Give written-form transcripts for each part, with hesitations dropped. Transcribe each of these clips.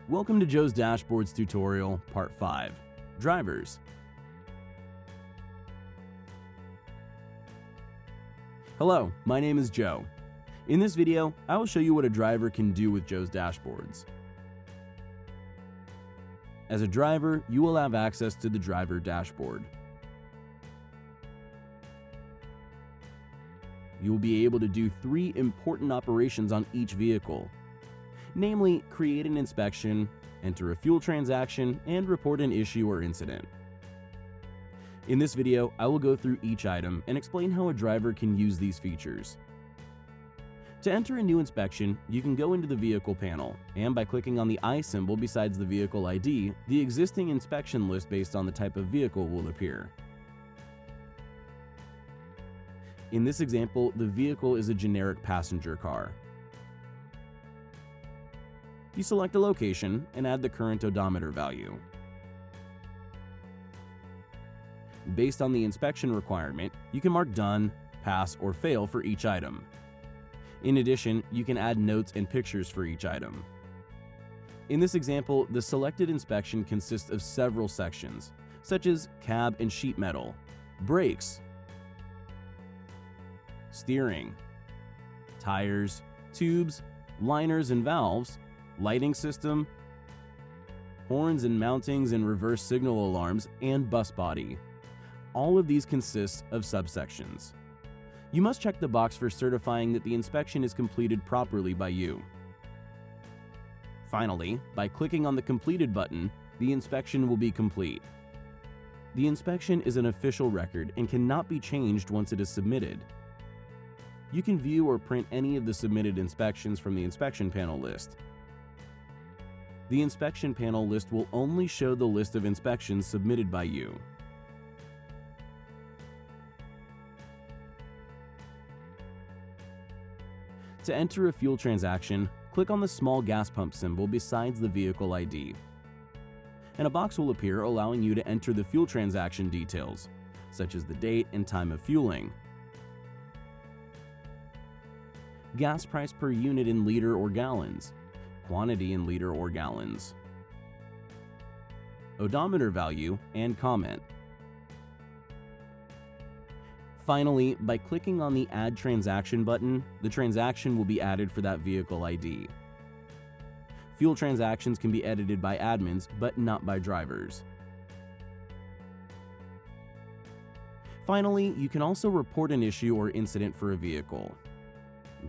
Welcome to Joe's Dashboards tutorial, Part 5, Drivers. Hello, my name is Joe. In this video, I will show you what a driver can do with Joe's Dashboards. As a driver, you will have access to the driver dashboard. You will be able to do 3 important operations on each vehicle. Namely, create an inspection, enter a fuel transaction, and report an issue or incident. In this video, I will go through each item and explain how a driver can use these features. To enter a new inspection, you can go into the vehicle panel, and by clicking on the I symbol besides the vehicle ID, the existing inspection list based on the type of vehicle will appear. In this example, the vehicle is a generic passenger car. You select a location and add the current odometer value. Based on the inspection requirement, you can mark Done, Pass, or Fail for each item. In addition, you can add notes and pictures for each item. In this example, the selected inspection consists of several sections, such as cab and sheet metal, brakes, steering, tires, tubes, liners and valves, lighting system, horns and mountings and reverse signal alarms, and bus body. All of these consist of subsections. You must check the box for certifying that the inspection is completed properly by you. Finally, by clicking on the Completed button, the inspection will be complete. The inspection is an official record and cannot be changed once it is submitted. You can view or print any of the submitted inspections from the inspection panel list. The inspection panel list will only show the list of inspections submitted by you. To enter a fuel transaction, click on the small gas pump symbol besides the vehicle ID. And a box will appear allowing you to enter the fuel transaction details, such as the date and time of fueling, gas price per unit in liter or gallons, quantity in liter or gallons, odometer value, and comment. Finally, by clicking on the Add Transaction button, the transaction will be added for that vehicle ID. Fuel transactions can be edited by admins, but not by drivers. Finally, you can also report an issue or incident for a vehicle.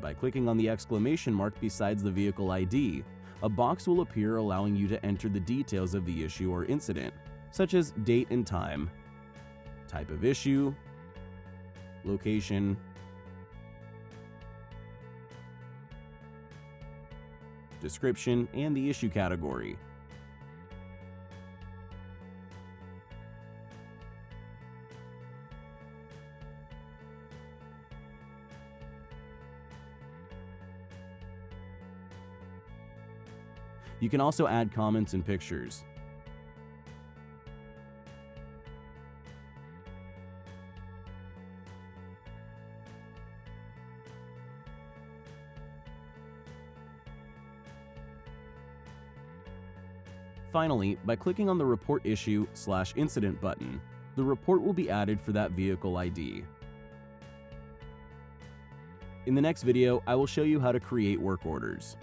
By clicking on the exclamation mark besides the vehicle ID, a box will appear allowing you to enter the details of the issue or incident, such as date and time, type of issue, location, description, and the issue category. You can also add comments and pictures. Finally, by clicking on the Report Issue/Incident button, the report will be added for that vehicle ID. In the next video, I will show you how to create work orders.